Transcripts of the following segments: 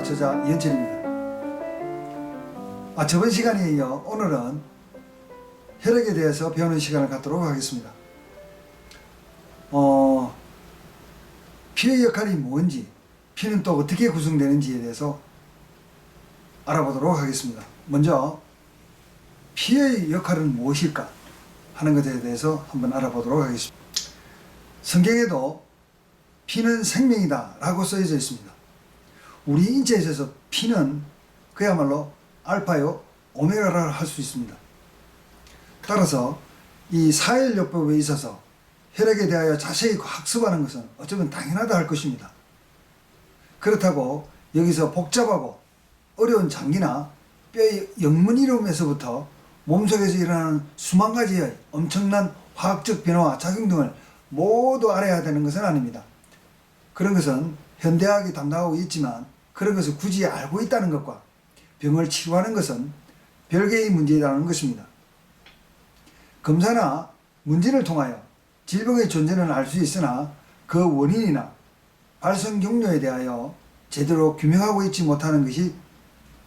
저자 이현철입니다. 저번 시간에 이어 오늘은 혈액에 대해서 배우는 시간을 갖도록 하겠습니다. 피의 역할이 뭔지, 피는 또 어떻게 구성되는지에 대해서 알아보도록 하겠습니다. 먼저 피의 역할은 무엇일까 하는 것에 대해서 한번 알아보도록 하겠습니다. 성경에도 피는 생명이다 라고 써져 있습니다. 우리 인체에 있어서 피는 그야말로 알파요 오메가라 할 수 있습니다. 따라서 이 사혈요법에 있어서 혈액에 대하여 자세히 학습하는 것은 어쩌면 당연하다 할 것입니다. 그렇다고 여기서 복잡하고 어려운 장기나 뼈의 영문 이름에서부터 몸속에서 일어나는 수만 가지의 엄청난 화학적 변화와 작용 등을 모두 알아야 되는 것은 아닙니다. 그런 것은 현대학이 담당하고 있지만 그런 것을 굳이 알고 있다는 것과 병을 치료하는 것은 별개의 문제라는 것입니다. 검사나 문진을 통하여 질병의 존재는 알 수 있으나 그 원인이나 발생 경로에 대하여 제대로 규명하고 있지 못하는 것이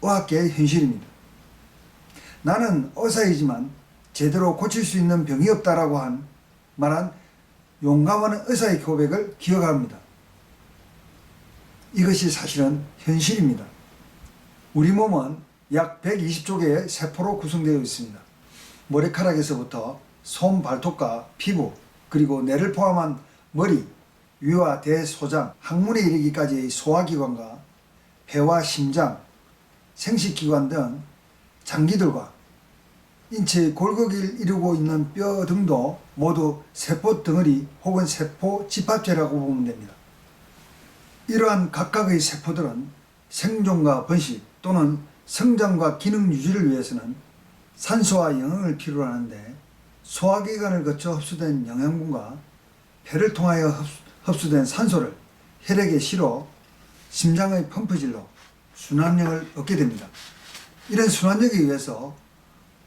의학계의 현실입니다. 나는 의사이지만 제대로 고칠 수 있는 병이 없다라고 말한 용감한 의사의 고백을 기억합니다. 이것이 사실은 현실입니다. 우리 몸은 약 120조 개의 세포로 구성되어 있습니다. 머리카락에서부터 손, 발톱과 피부, 그리고 뇌를 포함한 머리, 위와 대, 소장, 항문에 이르기까지의 소화기관과 폐와 심장, 생식기관 등 장기들과 인체의 골격을 이루고 있는 뼈 등도 모두 세포 덩어리 혹은 세포 집합체라고 보면 됩니다. 이러한 각각의 세포들은 생존과 번식 또는 성장과 기능 유지를 위해서는 산소와 영양을 필요로 하는데 소화기관을 거쳐 흡수된 영양분과 폐를 통하여 흡수된 산소를 혈액에 실어 심장의 펌프질로 순환력을 얻게 됩니다. 이런 순환력에 의해서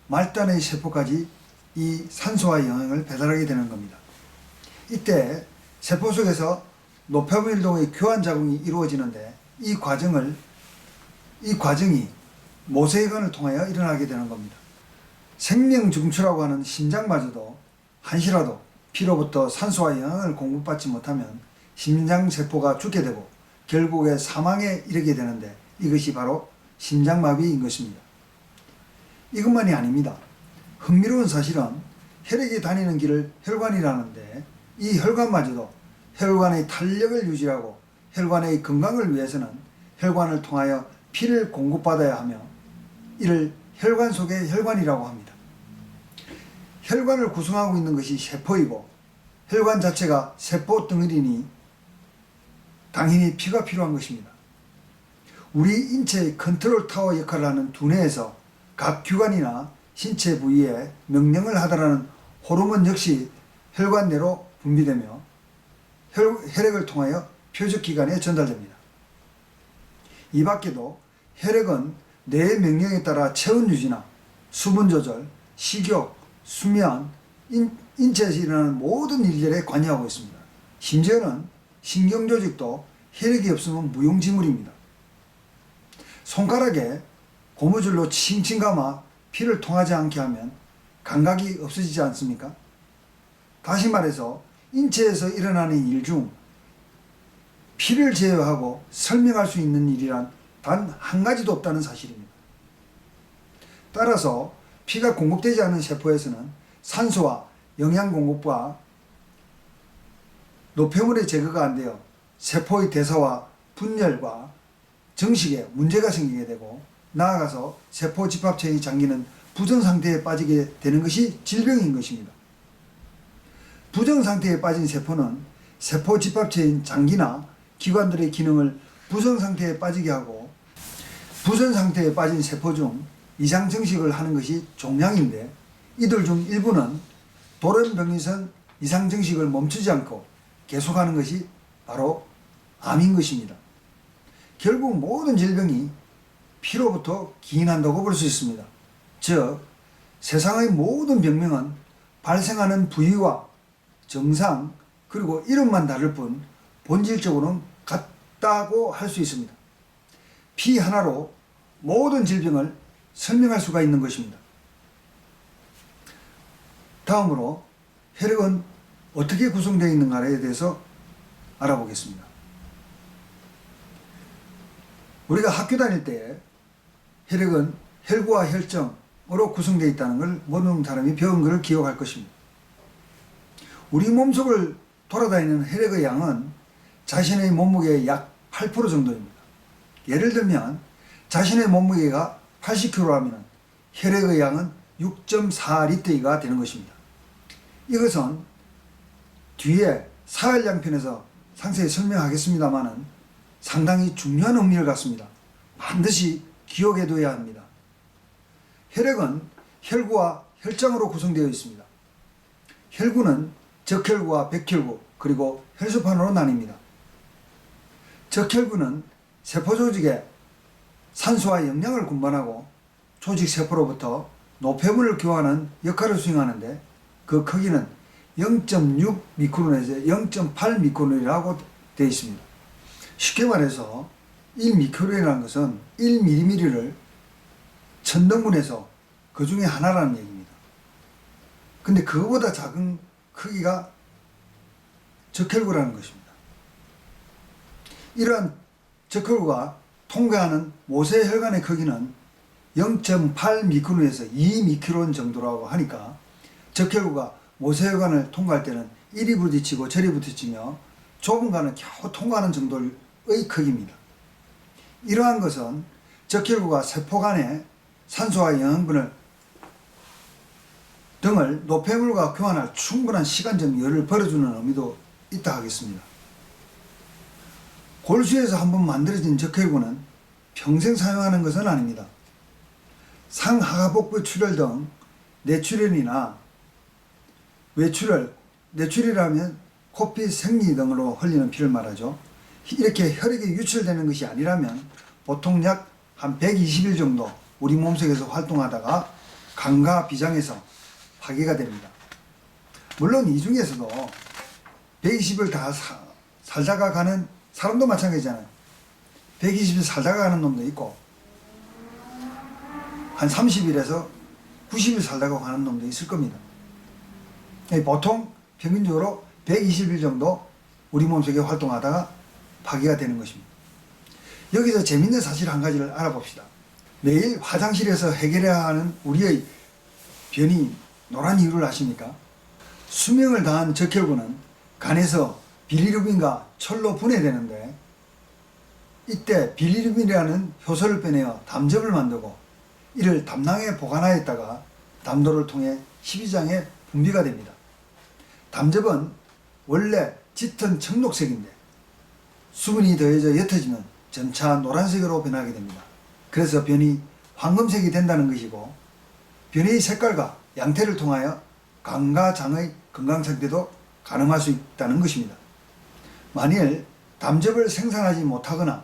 말단의 세포까지 이 산소와 영양을 배달하게 되는 겁니다. 이때 세포 속에서 노폐물동의 교환 작용이 이루어지는데 이 과정이 모세혈관을 통하여 일어나게 되는 겁니다. 생명 중추라고 하는 심장마저도 한시라도 피로부터 산소와 영양을 공급받지 못하면 심장세포가 죽게 되고 결국에 사망에 이르게 되는데 이것이 바로 심장마비인 것입니다. 이것만이 아닙니다. 흥미로운 사실은 혈액이 다니는 길을 혈관이라는데 이 혈관마저도 혈관의 탄력을 유지하고 혈관의 건강을 위해서는 혈관을 통하여 피를 공급받아야 하며 이를 혈관 속의 혈관이라고 합니다. 혈관을 구성하고 있는 것이 세포이고 혈관 자체가 세포 덩어리니 당연히 피가 필요한 것입니다. 우리 인체의 컨트롤 타워 역할을 하는 두뇌에서 각 기관이나 신체 부위에 명령을 하다라는 호르몬 역시 혈관 내로 분비되며 혈액을 통하여 표적기관에 전달됩니다. 이 밖에도 혈액은 뇌의 명령에 따라 체온 유지나 수분 조절, 식욕, 수면, 인체에서 일어나는 모든 일들에 관여하고 있습니다. 심지어는 신경조직도 혈액이 없으면 무용지물입니다. 손가락에 고무줄로 칭칭 감아 피를 통하지 않게 하면 감각이 없어지지 않습니까? 다시 말해서 인체에서 일어나는 일 중 피를 제외하고 설명할 수 있는 일이란 단 한 가지도 없다는 사실입니다. 따라서 피가 공급되지 않는 세포에서는 산소와 영양 공급과 노폐물의 제거가 안 되어 세포의 대사와 분열과 정식에 문제가 생기게 되고 나아가서 세포 집합체의 장기는 부정 상태에 빠지게 되는 것이 질병인 것입니다. 부정 상태에 빠진 세포는 세포 집합체인 장기나 기관들의 기능을 부정 상태에 빠지게 하고 부전 상태에 빠진 세포 중 이상 증식을 하는 것이 종양인데 이들 중 일부는 돌연변이선 이상 증식을 멈추지 않고 계속하는 것이 바로 암인 것입니다. 결국 모든 질병이 피로부터 기인한다고 볼 수 있습니다. 즉 세상의 모든 병명은 발생하는 부위와 정상 그리고 이름만 다를 뿐 본질적으로는 같다고 할 수 있습니다. 피 하나로 모든 질병을 설명할 수가 있는 것입니다. 다음으로 혈액은 어떻게 구성되어 있는가에 대해서 알아보겠습니다. 우리가 학교 다닐 때 혈액은 혈구와 혈정으로 구성되어 있다는 걸 모든 사람이 배운 것을 기억할 것입니다. 우리 몸속을 돌아다니는 혈액의 양은 자신의 몸무게의 약 8% 정도입니다. 예를 들면 자신의 몸무게가 80kg라면 혈액의 양은 6.4리터가 되는 것입니다. 이것은 뒤에 사혈양편에서 상세히 설명하겠습니다만 상당히 중요한 의미를 갖습니다. 반드시 기억해 둬야 합니다. 혈액은 혈구와 혈장으로 구성되어 있습니다. 혈구는 적혈구와 백혈구 그리고 혈소판으로 나뉩니다. 적혈구는 세포조직에 산소와 영양을 군반하고 조직세포로부터 노폐물을 교환하는 역할을 수행하는데 그 크기는 0.6 미크론에서 0.8 미크론이라고 되어 있습니다. 쉽게 말해서 1 미크론이라는 것은 1mm를 1000등분해서 그 중에 하나라는 얘기입니다. 근데 그거보다 작은 크기가 적혈구라는 것입니다. 이러한 적혈구가 통과하는 모세혈관의 크기는 0.8 미크론에서 2 미크론 정도라고 하니까 적혈구가 모세혈관을 통과할 때는 이리 부딪히고 저리 부딪히며 좁은 간을 겨우 통과하는 정도의 크기입니다. 이러한 것은 적혈구가 세포 간에 산소와 영양분을 등을 노폐물과 교환할 충분한 시간적 여유를 벌어주는 의미도 있다 하겠습니다. 골수에서 한번 만들어진 적혈구는 평생 사용하는 것은 아닙니다. 상하가복부 출혈 등 뇌출혈이나 외출혈, 뇌출혈이라면 코피, 생리 등으로 흘리는 피를 말하죠. 이렇게 혈액이 유출되는 것이 아니라면 보통 약 한 120일 정도 우리 몸속에서 활동하다가 간과 비장에서 파괴가 됩니다. 물론 이 중에서도 120일 다 살다가 가는 사람도 마찬가지잖아요. 120일 살다가 가는 놈도 있고 한 30일에서 90일 살다가 가는 놈도 있을 겁니다. 보통 평균적으로 120일 정도 우리 몸속에 활동하다가 파괴가 되는 것입니다. 여기서 재밌는 사실 한 가지를 알아봅시다. 매일 화장실에서 해결해야 하는 우리의 변이 노란 이유를 아십니까? 수명을 다한 적혈구는 간에서 빌리루빈과 철로 분해되는데 이때 빌리루빈이라는 효소를 빼내어 담즙을 만들고 이를 담낭에 보관하였다가 담도를 통해 십이장에 분비가 됩니다. 담즙은 원래 짙은 청록색인데 수분이 더해져 옅어지면 점차 노란색으로 변하게 됩니다. 그래서 변이 황금색이 된다는 것이고 변이의 색깔과 양태를 통하여 간과 장의 건강 상태도 가늠할 수 있다는 것입니다. 만일 담즙을 생산하지 못하거나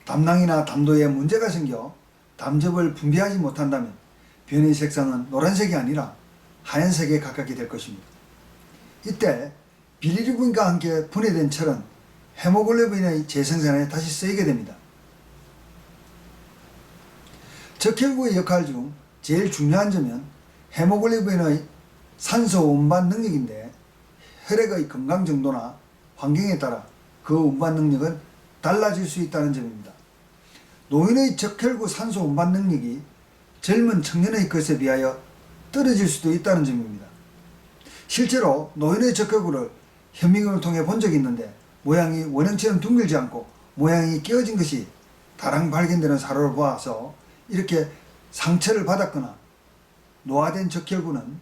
담낭이나 담도에 문제가 생겨 담즙을 분비하지 못한다면 변의 색상은 노란색이 아니라 하얀색에 가깝게 될 것입니다. 이때 빌리루빈과 함께 분해된 철은 헤모글로빈의 재생산에 다시 쓰이게 됩니다. 적혈구의 역할 중 제일 중요한 점은 헤모글로빈의 산소 운반 능력인데 혈액의 건강 정도나 환경에 따라 그 운반 능력은 달라질 수 있다는 점입니다. 노인의 적혈구 산소 운반 능력이 젊은 청년의 것에 비하여 떨어질 수도 있다는 점입니다. 실제로 노인의 적혈구를 현미경을 통해 본 적이 있는데 모양이 원형처럼 둥글지 않고 모양이 끼어진 것이 다량 발견되는 사료를 보아서 이렇게 상처를 받았거나 노화된 적혈구는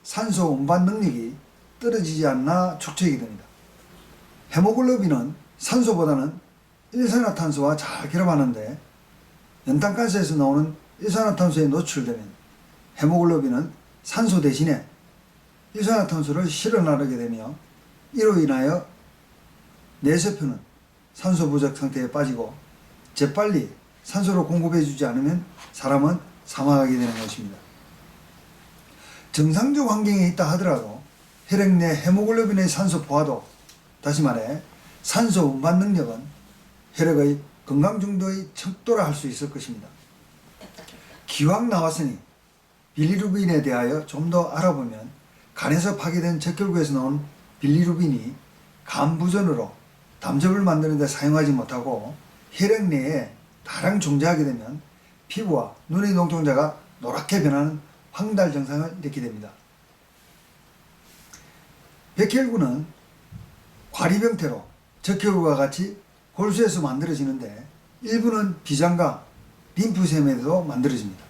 산소 운반 능력이 떨어지지 않나 추측이 됩니다. 헤모글로빈은 산소보다는 일산화탄소와 잘 결합하는데 연탄가스에서 나오는 일산화탄소에 노출되면 헤모글로빈은 산소 대신에 일산화탄소를 실어 나르게 되며 이로 인하여 뇌세포는 산소 부족 상태에 빠지고 재빨리 산소를 공급해 주지 않으면 사람은 사망하게 되는 것입니다. 정상적 환경에 있다 하더라도 혈액 내 헤모글로빈의 산소 포화도, 다시 말해 산소 운반 능력은 혈액의 건강 정도의 척도라 할 수 있을 것입니다. 기왕 나왔으니 빌리루빈에 대하여 좀 더 알아보면 간에서 파괴된 적혈구에서 나온 빌리루빈이 간 부전으로 담즙을 만드는 데 사용하지 못하고 혈액 내에 다량 존재하게 되면 피부와 눈의 눈동자가 노랗게 변하는 황달 증상을 일으키게 됩니다. 백혈구는 과리병태로 적혈구와 같이 골수에서 만들어지는데 일부는 비장과 림프샘에도 만들어집니다.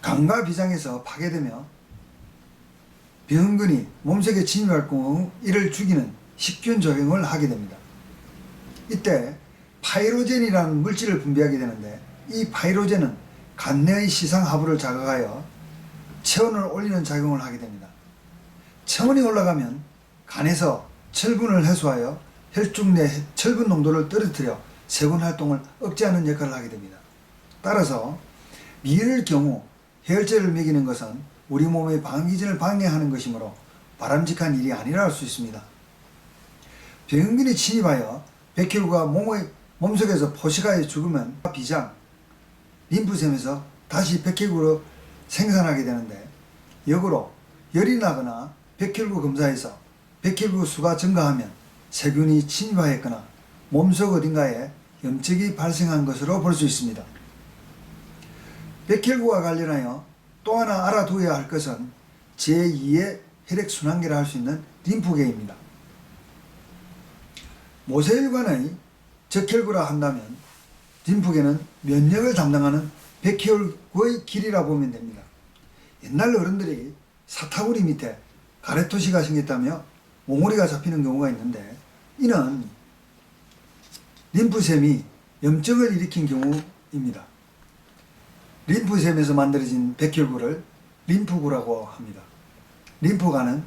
간과 비장에서 파괴되며 병근이 몸속에 침입할 경우 이를 죽이는 식균 작용을 하게 됩니다. 이때 파이로젠이라는 물질을 분비하게 되는데 이 파이로젠은 간 내의 시상하부를 자극하여 체온을 올리는 작용을 하게 됩니다. 체온이 올라가면 간에서 철분을 해소하여 혈중 내 철분 농도를 떨어뜨려 세균 활동을 억제하는 역할을 하게 됩니다. 따라서 미일 경우 해열제를 먹이는 것은 우리 몸의 방기전을 방해하는 것이므로 바람직한 일이 아니라 할 수 있습니다. 병균이 침입하여 백혈구가 몸속에서 포식하여 죽으면 비장, 림프샘에서 다시 백혈구로 생산하게 되는데 역으로 열이 나거나 백혈구 검사에서 백혈구 수가 증가하면 세균이 침입하였거나 몸속 어딘가에 염증이 발생한 것으로 볼 수 있습니다. 백혈구와 관련하여 또 하나 알아두어야 할 것은 제2의 혈액순환계라 할 수 있는 림프계입니다. 모세혈관의 적혈구라 한다면 림프계는 면역을 담당하는 백혈구의 길이라 보면 됩니다. 옛날 어른들이 사타구리 밑에 가래토시가 생겼다며 몽우리가 잡히는 경우가 있는데 이는 림프샘이 염증을 일으킨 경우입니다. 림프샘에서 만들어진 백혈구를 림프구라고 합니다. 림프가는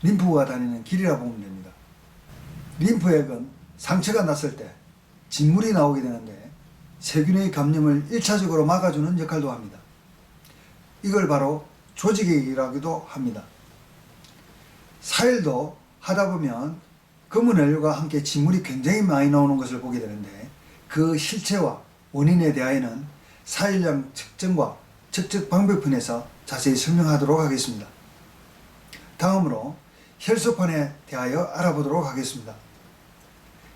림프가 다니는 길이라 보면 됩니다. 림프액은 상처가 났을 때 진물이 나오게 되는데 세균의 감염을 1차적으로 막아주는 역할도 합니다. 이걸 바로 조직액이라고도 합니다. 사일도 하다 보면 검은 연료가 함께 진물이 굉장히 많이 나오는 것을 보게 되는데 그 실체와 원인에 대하여는 사일량 측정과 측정 방법편에서 자세히 설명하도록 하겠습니다. 다음으로 혈소판에 대하여 알아보도록 하겠습니다.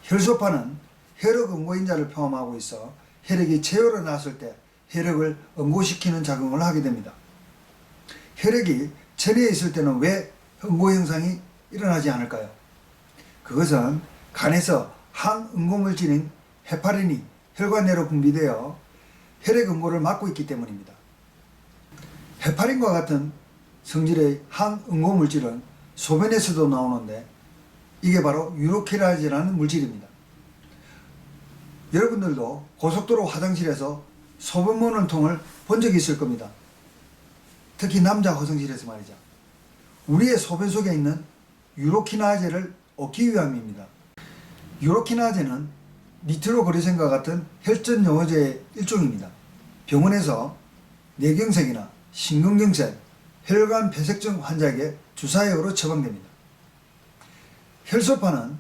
혈소판은 혈액 응고인자를 포함하고 있어 혈액이 체열어 났을 때 혈액을 응고시키는 작용을 하게 됩니다. 혈액이 체내에 있을 때는 왜 응고 현상이 일어나지 않을까요? 그것은 간에서 항응고물질인 헤파린이 혈관 내로 분비되어 혈액 응고를 막고 있기 때문입니다. 헤파린과 같은 성질의 항응고물질은 소변에서도 나오는데 이게 바로 유로케라제라는 물질입니다. 여러분들도 고속도로 화장실에서 소변 모는 통을 본 적이 있을 겁니다. 특히 남자 화장실에서 말이죠. 우리의 소변 속에 있는 유로키나제를 얻기 위함입니다. 유로키나제는 니트로그리센과 같은 혈전 용어제의 일종입니다. 병원에서 뇌경색이나 심근경색, 혈관 폐색증 환자에게 주사약으로 처방됩니다. 혈소판은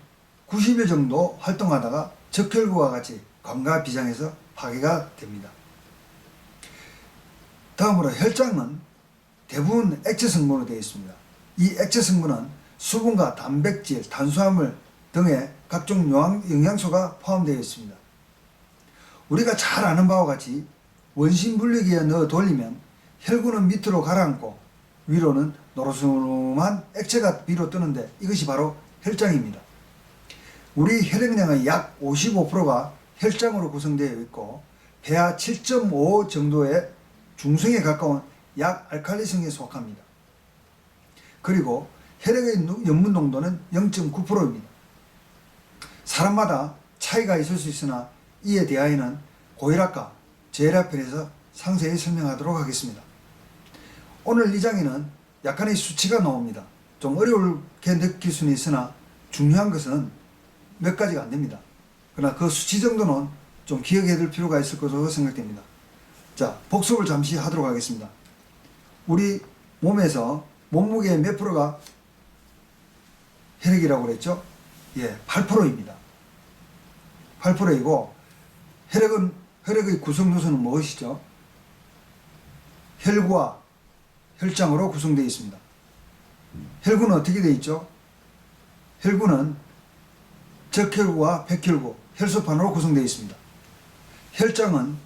90일 정도 활동하다가 적혈구와 같이 관과 비장에서 파괴가 됩니다. 다음으로 혈장은 대부분 액체 성분으로 되어 있습니다. 이 액체 성분은 수분과 단백질, 탄수화물 등의 각종 영양소가 포함되어 있습니다. 우리가 잘 아는 바와 같이 원심 분리기에 넣어 돌리면 혈구는 밑으로 가라앉고 위로는 노르스름한 액체가 위로 뜨는데 이것이 바로 혈장입니다. 우리 혈액량의 약 55%가 혈장으로 구성되어 있고 pH 7.5 정도의 중성에 가까운 약 알칼리성에 속합니다. 그리고 혈액의 염분 농도는 0.9%입니다. 사람마다 차이가 있을 수 있으나 이에 대하여는 고혈압과 저혈압편에서 상세히 설명하도록 하겠습니다. 오늘 이 장에는 약간의 수치가 나옵니다. 좀 어렵게 느낄 수는 있으나 중요한 것은 몇 가지가 안 됩니다. 그러나 그 수치 정도는 좀 기억해 둘 필요가 있을 것으로 생각됩니다. 자, 복습을 잠시 하도록 하겠습니다. 우리 몸에서 몸무게의 몇 프로가 혈액이라고 그랬죠? 예, 8%입니다. 8%이고 혈액의 구성 요소는 무엇이죠? 혈구와 혈장으로 구성되어 있습니다. 혈구는 어떻게 되어 있죠? 혈구는 적혈구와 백혈구, 혈소판으로 구성되어 있습니다. 혈장은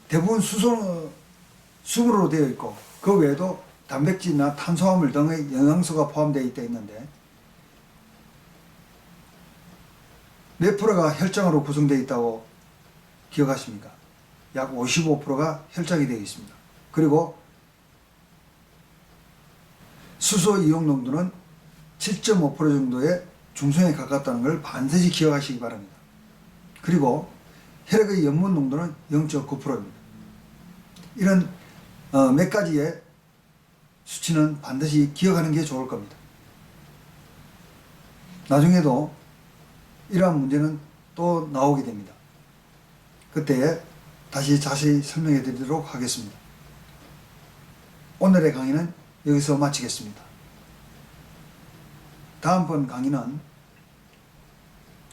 대부분 수분으로 되어 있고 그 외에도 단백질이나 탄수화물 등의 영양소가 포함되어 있다 있는데 몇 프로가 혈장으로 구성되어 있다고 기억하십니까? 약 55%가 혈장이 되어 있습니다. 그리고 수소 이용 농도는 7.5% 정도의 중성에 가깝다는 걸 반드시 기억하시기 바랍니다. 그리고 혈액의 염분 농도는 0.9%입니다. 이런 몇 가지의 수치는 반드시 기억하는 게 좋을 겁니다. 나중에도 이러한 문제는 또 나오게 됩니다. 그때 다시 자세히 설명해 드리도록 하겠습니다. 오늘의 강의는 여기서 마치겠습니다. 다음번 강의는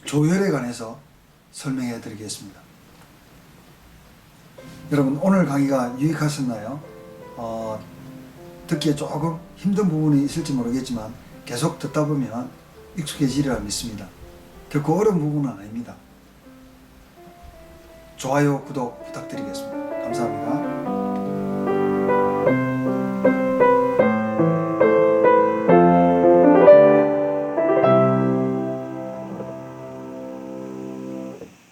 조혈에 관해서 설명해 드리겠습니다. 여러분 오늘 강의가 유익하셨나요? 듣기에 조금 힘든 부분이 있을지 모르겠지만 계속 듣다 보면 익숙해지리라 믿습니다. 결코 어려운 부분은 아닙니다. 좋아요, 구독 부탁드리겠습니다. 감사합니다.